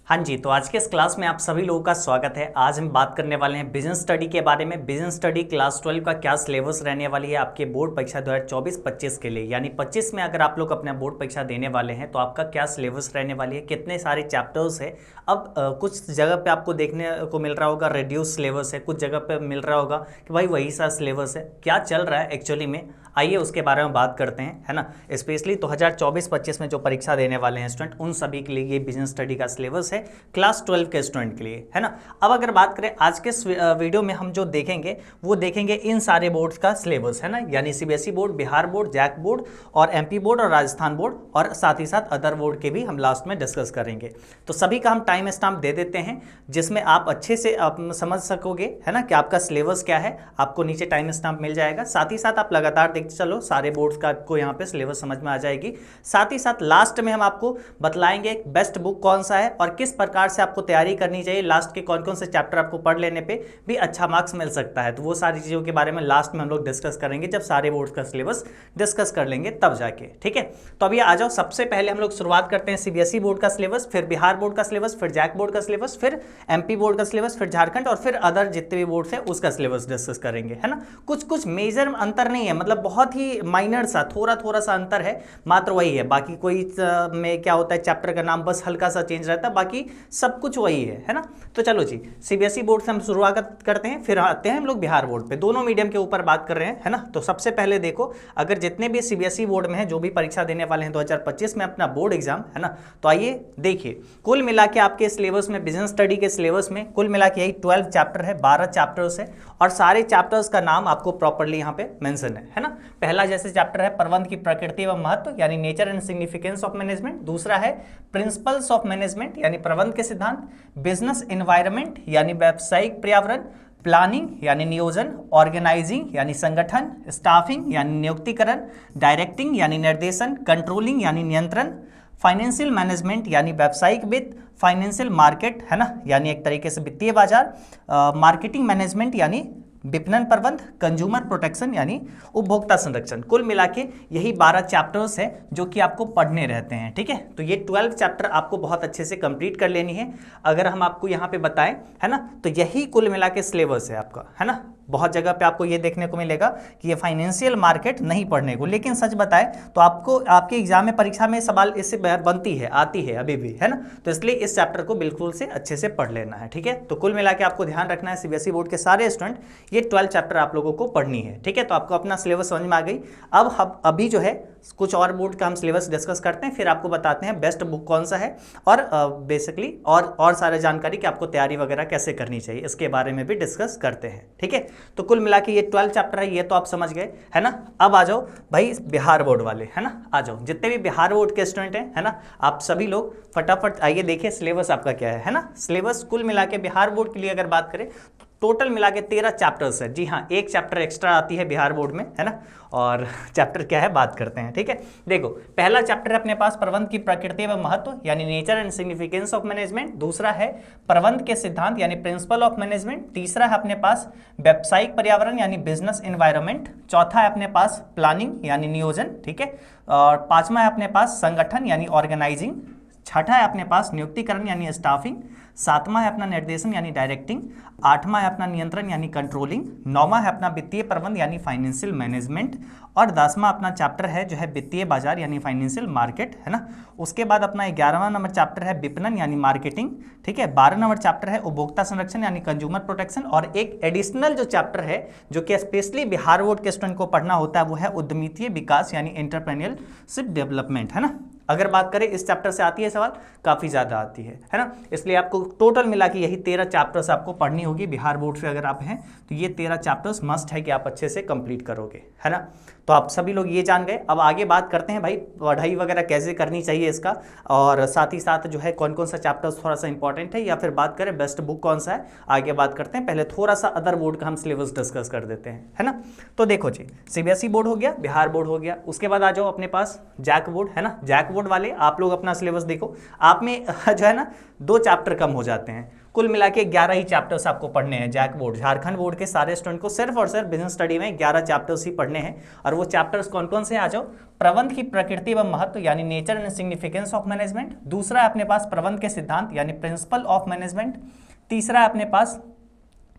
हाँ जी, तो आज के इस क्लास में आप सभी लोगों का स्वागत है। आज हम बात करने वाले हैं बिजनेस स्टडी के बारे में। बिजनेस स्टडी क्लास 12 का क्या सिलेबस रहने वाली है आपके बोर्ड परीक्षा 2024-25 के लिए, यानी 25 में अगर आप लोग अपना बोर्ड परीक्षा देने वाले हैं तो आपका क्या सिलेबस रहने वाली है, कितने सारे चैप्टर्स है। अब कुछ जगह पे आपको देखने को मिल रहा होगा रिड्यूस सिलेबस है, कुछ जगह पे मिल रहा होगा कि भाई वही सा सिलेबस है। क्या चल रहा है एक्चुअली में, आइए उसके बारे में बात करते हैं, है ना। स्पेशली 2024-25 में जो परीक्षा देने वाले हैं स्टूडेंट, उन सभी के लिए ये बिजनेस स्टडी का सिलेबस है क्लास 12 के स्टूडेंट के लिए, है ना। अब अगर बात करें आज के वीडियो में हम जो देखेंगे वो देखेंगे इन सारे बोर्ड्स का सिलेबस, है ना, यानी CBSE board, Bihar board, JAC board और एमपी बोर्ड और राजस्थान बोर्ड, और साथ ही साथ अदर बोर्ड के भी हम लास्ट में डिस्कस करेंगे। तो सभी का हम टाइम स्टैम्प दे देते हैं जिसमें आप अच्छे से समझ सकोगे, है ना, कि आपका सिलेबस क्या है। आपको नीचे टाइम स्टैम्प मिल जाएगा, साथ ही साथ आप लगातार देखते चलो, सारे बोर्ड्स का आपको यहाँ पे सिलेबस समझ में आ जाएगी। साथ ही साथ लास्ट में हम आपको बतलाएंगे बेस्ट बुक कौन सा है और किस प्रकार से आपको तैयारी करनी चाहिए, लास्ट के कौन कौन से चैप्टर आपको पढ़ लेने पे भी अच्छा मार्क्स मिल सकता है। तो वो सारी चीज़ों के बारे में लास्ट में हम लोग डिस्कस करेंगे, जब सारे बोर्ड्स का सिलेबस डिस्कस कर लेंगे तब जाके, ठीक है। तो अभी आ जाओ, सबसे पहले हम लोग शुरुआत करते हैं सीबीएसई बोर्ड का सिलेबस, फिर बिहार बोर्ड का सिलेबस, फिर जैक बोर्ड का सिलेबस, फिर एमपी बोर्ड का सिलेबस, फिर झारखंड और फिर अदर जितने भी बोर्ड्स है उसका सिलेबस डिस्कस करेंगे, है ना। कुछ कुछ मेजर अंतर नहीं है, मतलब बहुत ही माइनर सा थोड़ा सा अंतर है, मात्र वही है। बाकी कोई में क्या होता है, चैप्टर का नाम बस हल्का सा चेंज रहता है, बाकी सब कुछ वही है ना। तो चलो जी, सीबीएसई बोर्ड से हम शुरुआत करते हैं, फिर आते हैं हम लोग बिहार बोर्ड पे। दोनों मीडियम के ऊपर बात कर रहे हैं, है ना। तो सबसे पहले देखो, अगर जितने भी सीबीएसई बोर्ड में है, जो भी परीक्षा देने वाले हैं 2025 में अपना बोर्ड एग्जाम, है ना, तो आइए देखिए, कुल मिला के आपके सिलेबस में, बिजनेस स्टडी के सिलेबस में कुल मिला के यही 12 चैप्टर है, 12 चैप्टर्स है, और सारे चैप्टर्स का नाम आपको प्रॉपरली यहाँ पे मेंशन है ना। पहला जैसे चैप्टर है प्रबंध की प्रकृति व महत्व, यानी nature and significance of management. दूसरा है प्रिंसिपल्स ऑफ मैनेजमेंट, यानी प्रबंध के सिद्धांत। बिजनेस एनवायरनमेंट, यानी व्यावसायिक पर्यावरण। प्लानिंग यानी नियोजन। ऑर्गेनाइजिंग यानी संगठन। स्टाफिंग यानी नियुक्तिकरण। डायरेक्टिंग यानी निर्देशन। कंट्रोलिंग यानी नियंत्रण। फाइनेंशियल मैनेजमेंट यानी व्यावसायिक वित्त। फाइनेंशियल मार्केट, है ना, यानी एक तरीके से वित्तीय बाजार। मार्केटिंग मैनेजमेंट यानी विपणन प्रबंध। कंज्यूमर प्रोटेक्शन यानी उपभोक्ता संरक्षण। कुल मिला के यही 12 चैप्टर्स है जो कि आपको पढ़ने रहते हैं, ठीक है। तो ये 12 चैप्टर आपको बहुत अच्छे से कंप्लीट कर लेनी है। अगर हम आपको यहाँ पे बताएं, है ना, तो यही कुल मिला के सिलेबस है आपका, है ना। बहुत जगह पे आपको ये देखने को मिलेगा कि ये फाइनेंशियल मार्केट नहीं पढ़ने को, लेकिन सच बताएं तो आपको आपके एग्जाम में, परीक्षा में सवाल इससे बनती है, आती है अभी भी, है ना। तो इसलिए इस चैप्टर को बिल्कुल से अच्छे से पढ़ लेना है, ठीक है। तो कुल मिला के आपको ध्यान रखना है, सीबीएसई बोर्ड के सारे स्टूडेंट, ये 12 चैप्टर आप लोगों को पढ़नी है, ठीक है। तो आपको अपना सिलेबस समझ में आ गई। अब हम अभी जो है कुछ और बोर्ड का हम सिलेबस डिस्कस करते हैं, फिर आपको बताते हैं बेस्ट बुक कौन सा है, और बेसिकली और सारे जानकारी कि आपको तैयारी वगैरह कैसे करनी चाहिए, इसके बारे में भी डिस्कस करते हैं, ठीक है। तो कुल मिला के ये 12 चैप्टर है, ये तो आप समझ गए, है ना। अब आ जाओ भाई बिहार बोर्ड वाले, है ना, आ जाओ, जितने भी बिहार बोर्ड के स्टूडेंट हैं, है ना, आप सभी लोग फटाफट आइए देखिए सिलेबस आपका क्या है ना। सिलेबस कुल मिला के बिहार बोर्ड के लिए अगर बात करें तो टोटल मिला के 13 चैप्टर्स है। जी हाँ, एक चैप्टर एक्स्ट्रा आती है बिहार बोर्ड में, है ना। और चैप्टर क्या है बात करते हैं, ठीक है। देखो, पहला चैप्टर है अपने पास प्रबंध की प्रकृति व महत्व, यानी nature and significance of management. दूसरा है प्रबंध के सिद्धांत, यानी प्रिंसिपल ऑफ मैनेजमेंट। तीसरा है अपने पास व्यावसायिक पर्यावरण, यानी बिजनेस एनवायरनमेंट। चौथा है अपने पास प्लानिंग, यानी नियोजन, ठीक है। और पांचवा है अपने पास संगठन, यानी ऑर्गेनाइजिंग। छठा है अपने पास नियुक्तिकरण, यानी स्टाफिंग। सातवां है अपना निर्देशन, यानी डायरेक्टिंग। आठवां है अपना नियंत्रण, यानी कंट्रोलिंग। नौवां है अपना वित्तीय प्रबंध, यानी फाइनेंशियल मैनेजमेंट। और 10वां अपना चैप्टर है जो है वित्तीय बाजार, यानी फाइनेंशियल मार्केट, है ना। उसके बाद अपना 11वां नंबर चैप्टर है विपणन, यानी मार्केटिंग, ठीक है। 12 नंबर चैप्टर है उपभोक्ता संरक्षण, यानी कंज्यूमर प्रोटेक्शन। और एक एडिशनल जो चैप्टर है जो कि स्पेशली बिहार बोर्ड के स्टूडेंट को पढ़ना होता है, वो है उद्यमितीय विकास, यानी एंटरप्रेन्योरशिप डेवलपमेंट, है ना। अगर बात करें इस चैप्टर से आती है सवाल, काफ़ी ज़्यादा आती है ना। इसलिए आपको टोटल मिला के यही 13 चैप्टर्स आपको पढ़नी होगी बिहार बोर्ड से अगर आप हैं तो। ये 13 चैप्टर्स मस्ट है कि आप अच्छे से कंप्लीट करोगे, है ना। तो आप सभी लोग ये जान गए। अब आगे बात करते हैं भाई पढ़ाई वगैरह कैसे करनी चाहिए इसका, और साथ ही साथ जो है कौन कौन सा चैप्टर्स थोड़ा सा इंपॉर्टेंट है, या फिर बात करें बेस्ट बुक कौन सा है, आगे बात करते हैं। पहले थोड़ा सा अदर बोर्ड का हम सिलेबस डिस्कस कर देते हैं, है ना। तो देखो जी, सीबीएसई बोर्ड हो गया, बिहार बोर्ड हो गया, उसके बाद आ जाओ अपने पास जैक बोर्ड, है ना। जैक बोर्ड वाले आप लोग अपना सिलेबस देखो, आप में जो है ना 2 चैप्टर कम हो जाते हैं। कुल मिला के 11 ही चैप्टर्स आपको पढ़ने हैं। जैक बोर्ड, झारखंड बोर्ड के सारे स्टूडेंट को सिर्फ और सिर्फ बिजनेस स्टडी में 11 चैप्टर्स ही पढ़ने हैं। और वो चैप्टर्स कौन कौन से, आ जाओ। प्रबंध की प्रकृति व महत्व यानी nature and significance of management. दूसरा है अपने पास प्रबंध के सिद्धांत यानी प्रिंसिपल ऑफ मैनेजमेंट। तीसरा है अपने पास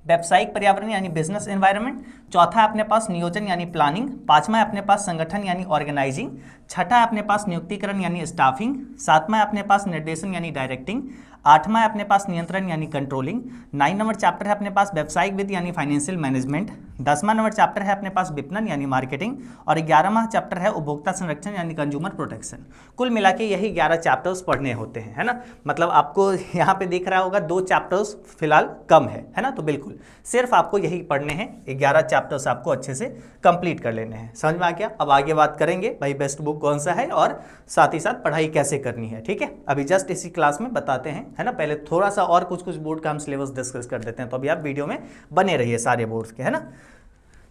व्यावसायिक पर्यावरण यानी बिजनेस एनवायरनमेंट। चौथा है अपने पास नियोजन यानी प्लानिंग। पांचवा है अपने पास संगठन यानी ऑर्गेनाइजिंग। छठा है अपने पास नियुक्तिकरण यानी स्टाफिंग। सातवां है अपने पास निर्देशन यानी डायरेक्टिंग। आठवां है अपने पास नियंत्रण यानी कंट्रोलिंग। 9 नंबर चैप्टर है अपने पास व्यावसायिक वित्त यानी फाइनेंशियल मैनेजमेंट। 10वां नंबर चैप्टर है अपने पास विपणन यानी मार्केटिंग। और 11वां चैप्टर है उपभोक्ता संरक्षण यानी कंज्यूमर प्रोटेक्शन। कुल मिला के यही 11 चैप्टर्स पढ़ने होते हैं, है ना। मतलब आपको यहाँ पे दिख रहा होगा 2 चैप्टर्स फिलहाल कम है ना। तो बिल्कुल सिर्फ आपको यही पढ़ने हैं, 11 चैप्टर्स आपको अच्छे से कंप्लीट कर लेने हैं। समझ में आ गया। अब आगे बात करेंगे भाई बेस्ट बुक कौन सा है और साथ ही साथ पढ़ाई कैसे करनी है, ठीक है। अभी जस्ट इसी क्लास में बताते हैं, है ना। पहले थोड़ा सा और कुछ बोर्ड का हम सिलेबस डिस्कस कर देते हैं, तो अभी आप वीडियो में बने रहिए सारे बोर्ड्स के, है ना।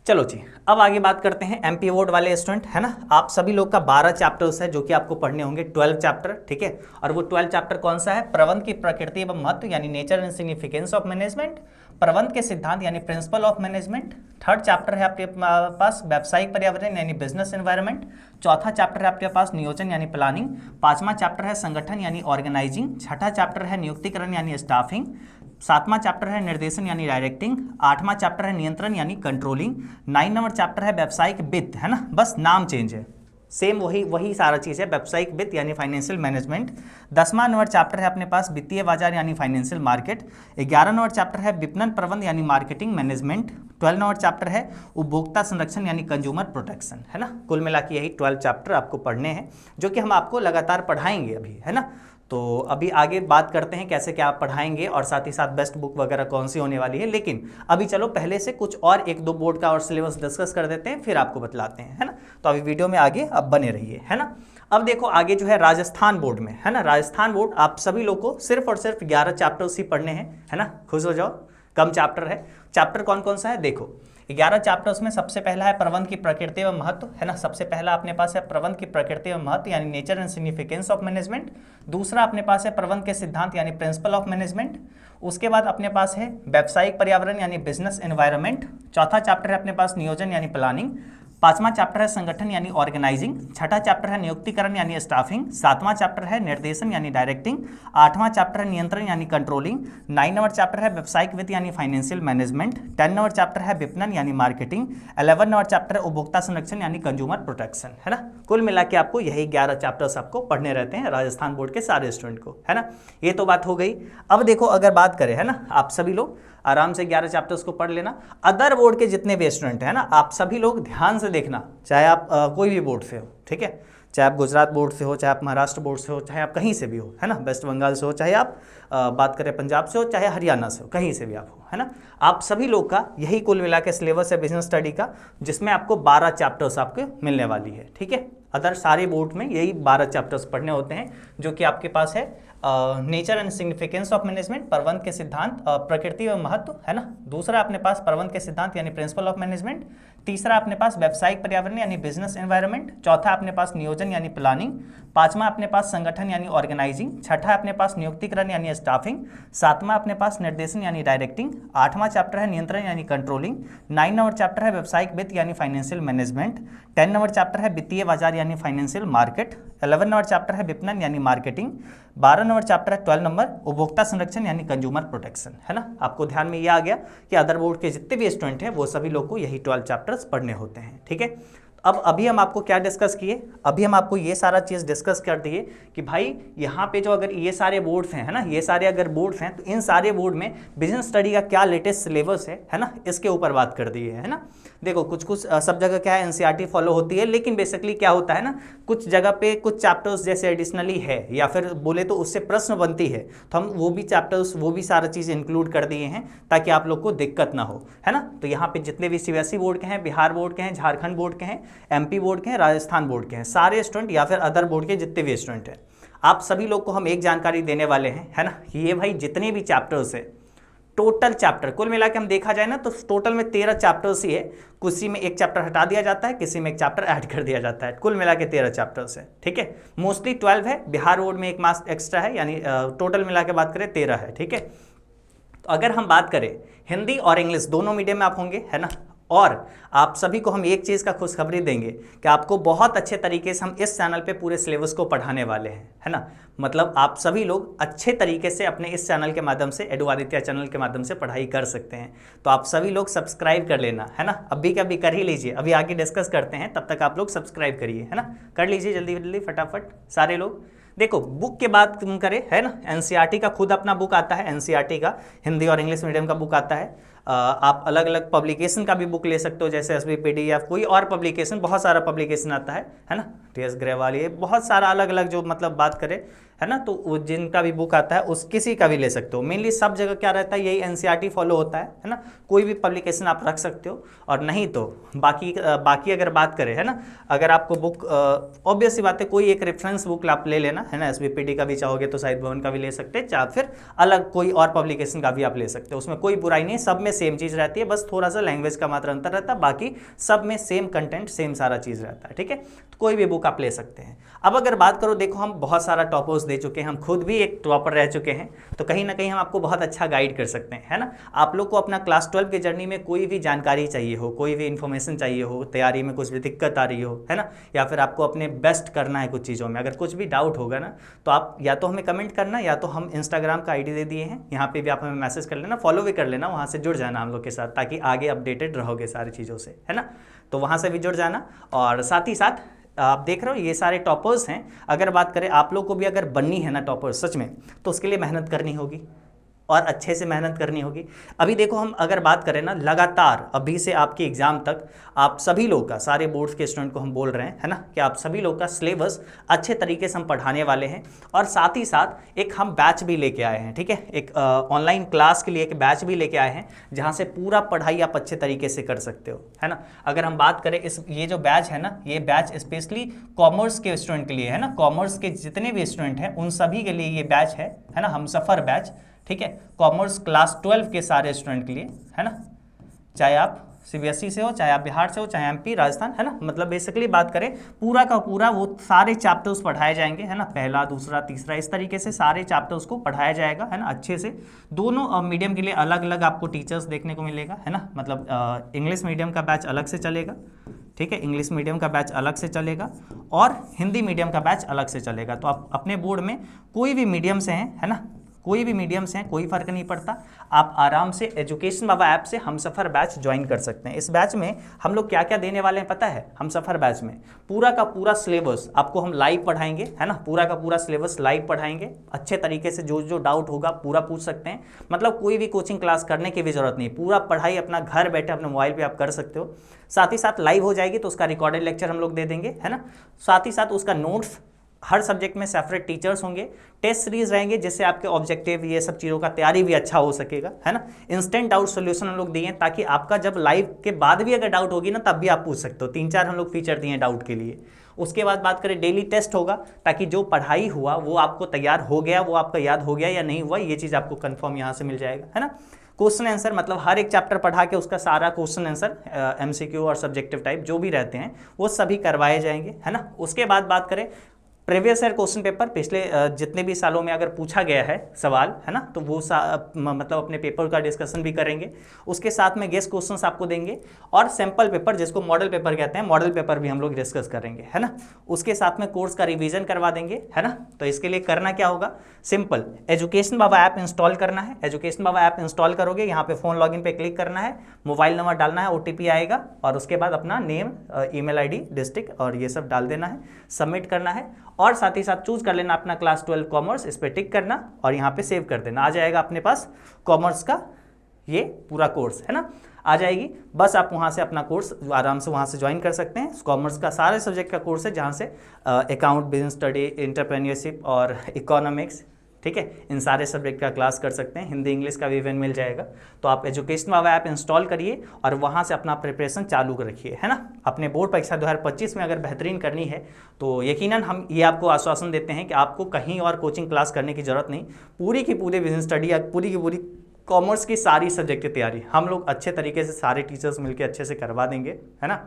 चलो जी, अब आगे बात करते हैं एमपी बोर्ड वाले स्टूडेंट, है ना। आप सभी लोग का 12 चैप्टर्स है जो कि आपको पढ़ने होंगे, 12 चैप्टर, ठीक है। और वो 12 चैप्टर कौन सा है, प्रबंध की प्रकृति एवं महत्व यानी nature and significance of management. प्रबंध के सिद्धांत यानी principle of management. Third chapter है आपके पास व्यावसायिक पर्यावरण यानी बिजनेस एनवायरनमेंट। चौथा चैप्टर है आपके पास नियोजन यानी प्लानिंग। पांचवा चैप्टर है संगठन यानी ऑर्गेनाइजिंग। छठा चैप्टर है नियुक्तिकरण यानी स्टाफिंग। सातवां चैप्टर है निर्देशन यानी डायरेक्टिंग। आठवां चैप्टर है नियंत्रण यानी कंट्रोलिंग। 9 नंबर चैप्टर है व्यावसायिक वित्त, है ना, बस नाम चेंज है, सेम वही सारा चीज़ है, व्यावसायिक वित्त यानी फाइनेंशियल मैनेजमेंट। 10वां नंबर चैप्टर है अपने पास वित्तीय बाजार यानी फाइनेंशियल मार्केट। 11 नंबर चैप्टर है विपणन प्रबंध यानी मार्केटिंग मैनेजमेंट। 12 नंबर चैप्टर है उपभोक्ता संरक्षण यानी कंज्यूमर प्रोटेक्शन, है ना। कुल मिला के यही 12 चैप्टर आपको पढ़ने हैं जो कि हम आपको लगातार पढ़ाएंगे अभी, है ना। तो अभी आगे बात करते हैं कैसे क्या आप पढ़ाएंगे और साथ ही साथ बेस्ट बुक वगैरह कौन सी होने वाली है। लेकिन अभी चलो पहले से कुछ और 1-2 बोर्ड का और सिलेबस डिस्कस कर देते हैं, फिर आपको बतलाते हैं, है ना। तो अभी वीडियो में आगे अब बने रहिए, है ना। अब देखो आगे जो है राजस्थान बोर्ड में, है ना। राजस्थान बोर्ड आप सभी लोग को सिर्फ और सिर्फ 11 चैप्टर्स ही पढ़ने हैं, है ना। खुश हो जाओ, कम चैप्टर है। चैप्टर कौन कौन सा है देखो, 11 चैप्टर्स में सबसे पहला है प्रबंध की प्रकृति एवं महत्व, है ना। सबसे पहला अपने पास है प्रबंध की प्रकृति एवं महत्व यानी nature and significance of management. दूसरा अपने पास है प्रबंध के सिद्धांत यानी प्रिंसिपल ऑफ मैनेजमेंट। उसके बाद अपने पास है व्यावसायिक पर्यावरण यानी बिजनेस एनवायरनमेंट। चौथा चैप्टर है अपने पास नियोजन यानी प्लानिंग। पांचवा चैप्टर है संगठन यानी ऑर्गेनाइजिंग। छठा चैप्टर है नियुक्तिकरण यानी स्टाफिंग। सातवां चैप्टर है निर्देशन यानी डायरेक्टिंग। आठवां चैप्टर है नियंत्रण यानी कंट्रोलिंग। 9 नंबर चैप्टर है व्यावसायिक वित्त यानी फाइनेंशियल मैनेजमेंट। 10 नंबर चैप्टर है विपणन यानी मार्केटिंग। 11 नंबर चैप्टर है उपभोक्ता संरक्षण यानी कंज्यूमर प्रोटेक्शन, है ना। कुल मिला के आपको यही 11 चैप्टर्स आपको पढ़ने रहते हैं राजस्थान बोर्ड के सारे स्टूडेंट को, है ना। ये तो बात हो गई। अब देखो अगर बात करें, है ना, आप सभी लोग आराम से 11 चैप्टर्स को पढ़ लेना। अदर बोर्ड के जितने भी स्टूडेंट हैं ना, आप सभी लोग ध्यान से देखना, चाहे आप कोई भी बोर्ड से हो, ठीक है। चाहे आप गुजरात बोर्ड से हो, चाहे आप महाराष्ट्र बोर्ड से हो, चाहे आप कहीं से भी हो, है ना, वेस्ट बंगाल से हो, चाहे आप बात करें पंजाब से हो, चाहे हरियाणा से हो, कहीं से भी आप हो, है ना। आप सभी लोग का यही कुल मिला के सिलेबस है बिजनेस स्टडी का, जिसमें आपको 12 चैप्टर्स आपके मिलने वाली है, ठीक है। अदर सारे बोर्ड में यही 12 चैप्टर्स पढ़ने होते हैं, जो कि आपके पास है nature and significance of management, प्रबंध के सिद्धांत, प्रकृति व महत्व, है ना। दूसरा अपने पास प्रबंध के सिद्धांत यानी प्रिंसिपल ऑफ मैनेजमेंट। तीसरा अपने पास व्यावसायिक पर्यावरण यानी बिजनेस एनवायरनमेंट। चौथा अपने पास नियोजन यानी प्लानिंग। पांचवा अपने पास संगठन यानी ऑर्गेनाइजिंग। छठा अपने पास नियुक्तिकरण यानी स्टाफिंग। सातवां अपने पास निर्देशन यानी डायरेक्टिंग। आठवां चैप्टर है नियंत्रण यानी कंट्रोलिंग। 9 नंबर चैप्टर है व्यावसायिक वित्त यानी फाइनेंशियल मैनेजमेंट। 10 नंबर चैप्टर है वित्तीय बाजार यानी फाइनेंशियल मार्केट। 11 नंबर चैप्टर है विपणन यानी मार्केटिंग। 12 नंबर चैप्टर है 12 नंबर उपभोक्ता संरक्षण यानी कंज्यूमर प्रोटेक्शन, है ना। आपको ध्यान में ये आ गया कि अदर बोर्ड के जितने भी स्टूडेंट हैं वो सभी लोग को यही 12 चैप्टर्स पढ़ने होते हैं, ठीक है। अब अभी हम आपको क्या डिस्कस किए, अभी हम आपको ये सारा चीज़ डिस्कस कर दिए कि भाई यहाँ पे जो अगर ये सारे बोर्ड्स हैं, है ना, ये सारे अगर बोर्ड्स हैं तो इन सारे बोर्ड में बिजनेस स्टडी का क्या लेटेस्ट सिलेबस है ना, इसके ऊपर बात कर दी है ना। देखो कुछ कुछ सब जगह क्या है एनसीईआरटी फॉलो होती है, लेकिन बेसिकली क्या होता है ना, कुछ जगह पे कुछ चैप्टर्स जैसे एडिशनली है या फिर बोले तो उससे प्रश्न बनती है, तो हम वो भी चैप्टर्स वो भी सारा चीज़ इंक्लूड कर दिए हैं ताकि आप लोग को दिक्कत ना हो, है ना। तो यहाँ पे जितने भी सीबीएसई बोर्ड के हैं, बिहार बोर्ड के हैं, झारखंड बोर्ड के हैं, एमपी बोर्ड के हैं, राजस्थान बोर्ड के हैं, सारे स्टूडेंट या फिर अदर बोर्ड के जितने भी स्टूडेंट हैं, आप सभी लोग को हम एक जानकारी देने वाले हैं, है ना। ये भाई जितने भी चैप्टर्स है, टोटल चैप्टर कुल मिला के हम देखा जाए ना तो टोटल में 13 चैप्टर्स ही है, किसी में एक चैप्टर हटा दिया जाता है, किसी में एक चैप्टर ऐड कर दिया जाता है, कुल मिला के 13 चैप्टर्स है, ठीक है। मोस्टली 12 है, बिहार बोर्ड में एक मार्क्स एक्स्ट्रा है, यानी टोटल मिला के बात करें 13 है, ठीक है। तो अगर हम बात करें हिंदी और इंग्लिश दोनों मीडियम में आप होंगे, है ना, और आप सभी को हम एक चीज़ का खुशखबरी देंगे कि आपको बहुत अच्छे तरीके से हम इस चैनल पे पूरे सिलेबस को पढ़ाने वाले हैं, है ना। मतलब आप सभी लोग अच्छे तरीके से अपने इस चैनल के माध्यम से, एडुआदित्य चैनल के माध्यम से पढ़ाई कर सकते हैं। तो आप सभी लोग सब्सक्राइब कर लेना, है ना, अभी का अभी कर ही लीजिए, अभी आगे डिस्कस करते हैं, तब तक आप लोग सब्सक्राइब करिए, है ना, कर लीजिए जल्दी जल्दी फटाफट सारे लोग। देखो बुक की बात करें, है ना, एनसीईआरटी का खुद अपना बुक आता है, एनसीईआरटी का हिंदी और इंग्लिश मीडियम का बुक आता है। आप अलग अलग पब्लिकेशन का भी बुक ले सकते हो, जैसे एसबीपीडी या कोई और पब्लिकेशन, बहुत सारा पब्लिकेशन आता है ना, टीएस ग्रेवाल, ये बहुत सारा अलग अलग जो मतलब बात करें, है ना, तो वो जिनका भी बुक आता है उस किसी का भी ले सकते हो। मेनली सब जगह क्या रहता है, यही एनसीईआरटी फॉलो होता है ना, कोई भी पब्लिकेशन आप रख सकते हो। और नहीं तो बाकी अगर बात करें, है ना, अगर आपको बुक ऑब्वियस सी बात है कोई एक रेफरेंस बुक आप ले लेना, है ना, एसबीपीडी का भी चाहोगे तो साहित्य भवन का भी ले सकते हैं, या फिर अलग कोई और पब्लिकेशन का भी आप ले सकते हो, उसमें कोई बुराई नहीं, सब में सेम चीज़ रहती है, बस थोड़ा सा लैंग्वेज का मात्र अंतर रहता है, बाकी सब में सेम कंटेंट सेम सारा चीज़ रहता है, ठीक है। तो कोई भी बुक आप ले सकते हैं। अब अगर बात करो, देखो हम बहुत सारा टॉपर्स दे चुके हैं, हम खुद भी एक टॉपर रह चुके हैं, तो कहीं ना कहीं हम आपको बहुत अच्छा गाइड कर सकते हैं, है ना। आप लोग को अपना क्लास 12 की जर्नी में कोई भी जानकारी चाहिए हो, कोई भी इन्फॉर्मेशन चाहिए हो, तैयारी में कुछ भी दिक्कत आ रही हो, है ना, या फिर आपको अपने बेस्ट करना है कुछ चीज़ों में, अगर कुछ भी डाउट होगा ना, तो आप या तो हमें कमेंट करना, या तो हम इंस्टाग्राम का आईडी दे दिए हैं, यहाँ पे भी आप हमें मैसेज कर लेना, फॉलो भी कर लेना, वहाँ से जुड़ जाना हम लोग के साथ, ताकि आगे अपडेटेड रहोगे सारी चीज़ों से, है ना। तो वहाँ से भी जुड़ जाना। और साथ ही साथ आप देख रहे हो ये सारे टॉपर्स हैं। अगर बात करें आप लोग को भी अगर बननी है ना टॉपर सच में, तो उसके लिए मेहनत करनी होगी और अच्छे से मेहनत करनी होगी। अभी देखो हम अगर बात करें ना, लगातार अभी से आपके एग्जाम तक आप सभी लोग का, सारे बोर्ड्स के स्टूडेंट को हम बोल रहे हैं, है ना, कि आप सभी लोग का सिलेबस अच्छे तरीके से हम पढ़ाने वाले हैं। और साथ ही साथ एक हम बैच भी लेके आए हैं, ठीक है, एक ऑनलाइन क्लास के लिए एक बैच भी लेके आए हैं, जहाँ से पूरा पढ़ाई आप अच्छे तरीके से कर सकते हो, है ना। अगर हम बात करें ये जो बैच है ना, ये बैच स्पेशली कॉमर्स के स्टूडेंट के लिए है ना, कॉमर्स के जितने भी स्टूडेंट हैं उन सभी के लिए ये बैच है ना, हमसफर बैच, ठीक है, कॉमर्स क्लास 12 के सारे स्टूडेंट के लिए, है ना, चाहे आप सीबीएसई से हो, चाहे आप बिहार से हो, चाहे एमपी राजस्थान, है ना। मतलब बेसिकली बात करें पूरा का पूरा वो सारे चैप्टर्स पढ़ाए जाएंगे, है ना, पहला दूसरा तीसरा इस तरीके से सारे चैप्टर्स को पढ़ाया जाएगा, है ना, अच्छे से। दोनों मीडियम के लिए अलग अलग आपको टीचर्स देखने को मिलेगा, है ना, मतलब इंग्लिश मीडियम का बैच अलग से चलेगा, ठीक है, इंग्लिश मीडियम का बैच अलग से चलेगा और हिंदी मीडियम का बैच अलग से चलेगा। तो आप अपने बोर्ड में कोई भी मीडियम से हैं, है ना, कोई भी मीडियम से हैं, कोई फर्क नहीं पड़ता, आप आराम से एजुकेशन बाबा ऐप से हमसफर बैच ज्वाइन कर सकते हैं। इस बैच में हम लोग क्या क्या देने वाले हैं पता है, हमसफर बैच में पूरा का पूरा सिलेबस आपको हम लाइव पढ़ाएंगे, है ना, पूरा का पूरा सिलेबस लाइव पढ़ाएंगे, अच्छे तरीके से जो जो डाउट होगा पूरा पूछ सकते हैं। मतलब कोई भी कोचिंग क्लास करने की भी जरूरत नहीं, पूरा पढ़ाई अपना घर बैठे अपने मोबाइल पर आप कर सकते हो। साथ ही साथ लाइव हो जाएगी तो उसका रिकॉर्डेड लेक्चर हम लोग दे देंगे, है ना। साथ ही साथ उसका नोट्स, हर सब्जेक्ट में सेपरेट टीचर्स होंगे, टेस्ट सीरीज रहेंगे जिससे आपके ऑब्जेक्टिव ये सब चीज़ों का तैयारी भी अच्छा हो सकेगा, है ना। इंस्टेंट डाउट सोल्यूशन हम लोग दिए ताकि आपका जब लाइव के बाद भी अगर डाउट होगी ना तब भी आप पूछ सकते हो। 3-4 हम लोग फीचर दिए डाउट के लिए। उसके बाद बात करें डेली टेस्ट होगा ताकि जो पढ़ाई हुआ वो आपको तैयार हो गया, वो आपका याद हो गया या नहीं हुआ, ये चीज़ आपको कन्फर्म यहाँ से मिल जाएगा, है ना। क्वेश्चन आंसर, मतलब हर एक चैप्टर पढ़ा के उसका सारा क्वेश्चन आंसर एमसीक्यू और सब्जेक्टिव टाइप जो भी रहते हैं वो सभी करवाए जाएंगे, है ना। उसके बाद बात करें प्रीवियस ईयर क्वेश्चन पेपर, पिछले जितने भी सालों में अगर पूछा गया है सवाल, है ना, तो वो मतलब अपने पेपर का डिस्कशन भी करेंगे। उसके साथ में गेस्ट क्वेश्चंस आपको देंगे और सैंपल पेपर जिसको मॉडल पेपर कहते हैं, मॉडल पेपर भी हम लोग डिस्कस करेंगे, है ना। उसके साथ में कोर्स का रिवीजन करवा देंगे, है ना। तो इसके लिए करना क्या होगा, सिंपल, एजुकेशन बाबा ऐप इंस्टॉल करना है। एजुकेशन बाबा ऐप इंस्टॉल करोगे, यहाँ पे फोन लॉगिन पे क्लिक करना है, मोबाइल नंबर डालना है, ओटीपी आएगा और उसके बाद अपना नेम, ईमेल आईडी, डिस्ट्रिक्ट और ये सब डाल देना है, सबमिट करना है और साथ ही साथ चूज कर लेना अपना क्लास 12 कॉमर्स, इस पे टिक करना और यहाँ पे सेव कर देना। आ जाएगा अपने पास कॉमर्स का ये पूरा कोर्स, है ना, आ जाएगी। बस आप वहाँ से अपना कोर्स आराम से वहाँ से ज्वाइन कर सकते हैं। कॉमर्स का सारे सब्जेक्ट का कोर्स है जहाँ से अकाउंट, बिजनेस स्टडी, एंटरप्रेन्योरशिप और इकोनॉमिक्स, ठीक है, इन सारे सब्जेक्ट का क्लास कर सकते हैं। हिंदी इंग्लिश का भी इवेंट मिल जाएगा। तो आप एजुकेशन बाबा ऐप इंस्टॉल करिए और वहाँ से अपना प्रिपरेशन चालू रखिए, है ना। अपने बोर्ड परीक्षा 2025 में अगर बेहतरीन करनी है तो यकीनन हम ये आपको आश्वासन देते हैं कि आपको कहीं और कोचिंग क्लास करने की जरूरत नहीं। पूरी की पूरी बिजनेस स्टडी या पूरी की पूरी कॉमर्स की सारी सब्जेक्ट की तैयारी हम लोग अच्छे तरीके से सारे टीचर्स मिलकर अच्छे से करवा देंगे, है ना।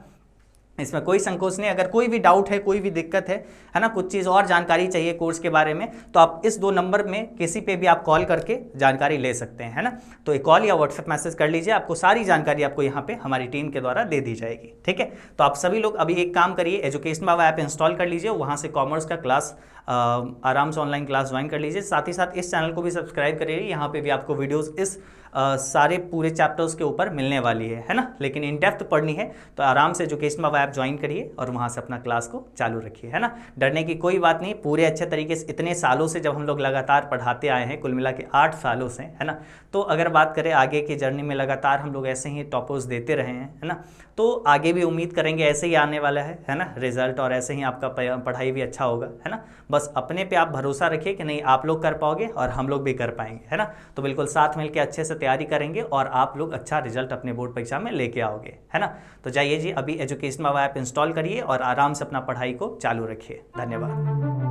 इसमें कोई संकोच नहीं। अगर कोई भी डाउट है, कोई भी दिक्कत है ना, कुछ चीज़ और जानकारी चाहिए कोर्स के बारे में, तो आप इस 2 नंबर में किसी पे भी आप कॉल करके जानकारी ले सकते हैं, है ना। तो एक कॉल या व्हाट्सएप मैसेज कर लीजिए, आपको सारी जानकारी आपको यहाँ पे हमारी टीम के द्वारा दे दी जाएगी। ठीक है, तो आप सभी लोग अभी एक काम करिए, एजुकेशन बाबा ऐप इंस्टॉल कर लीजिए, वहाँ से कॉमर्स का क्लास आराम से ऑनलाइन क्लास ज्वाइन कर लीजिए। साथ ही साथ इस चैनल को भी सब्सक्राइब करिए, यहाँ पे भी आपको वीडियोस इस सारे पूरे चैप्टर्स के ऊपर मिलने वाली है ना। लेकिन इन डेप्थ पढ़नी है तो आराम से एजुकेशन बाबा ऐप ज्वाइन करिए और वहाँ से अपना क्लास को चालू रखिए, है ना। डरने की कोई बात नहीं, पूरे अच्छे तरीके से इतने सालों से जब हम लोग लगातार पढ़ाते आए हैं, कुल मिला के 8 सालों से, है ना। तो अगर बात करें आगे की जर्नी में, लगातार हम लोग ऐसे ही टॉपर्स देते रहे हैं, है ना। तो आगे भी उम्मीद करेंगे ऐसे ही आने वाला है ना रिजल्ट, और ऐसे ही आपका पढ़ाई भी अच्छा होगा, है ना। बस अपने पे आप भरोसा रखिए कि नहीं आप लोग कर पाओगे और हम लोग भी कर पाएंगे, है ना। तो बिल्कुल साथ मिलकर अच्छे से तैयारी करेंगे और आप लोग अच्छा रिजल्ट अपने बोर्ड परीक्षा में लेके आओगे, है ना। तो जाइए जी, अभी एजुकेशन बाबा ऐप इंस्टॉल करिए और आराम से अपना पढ़ाई को चालू रखिए। धन्यवाद।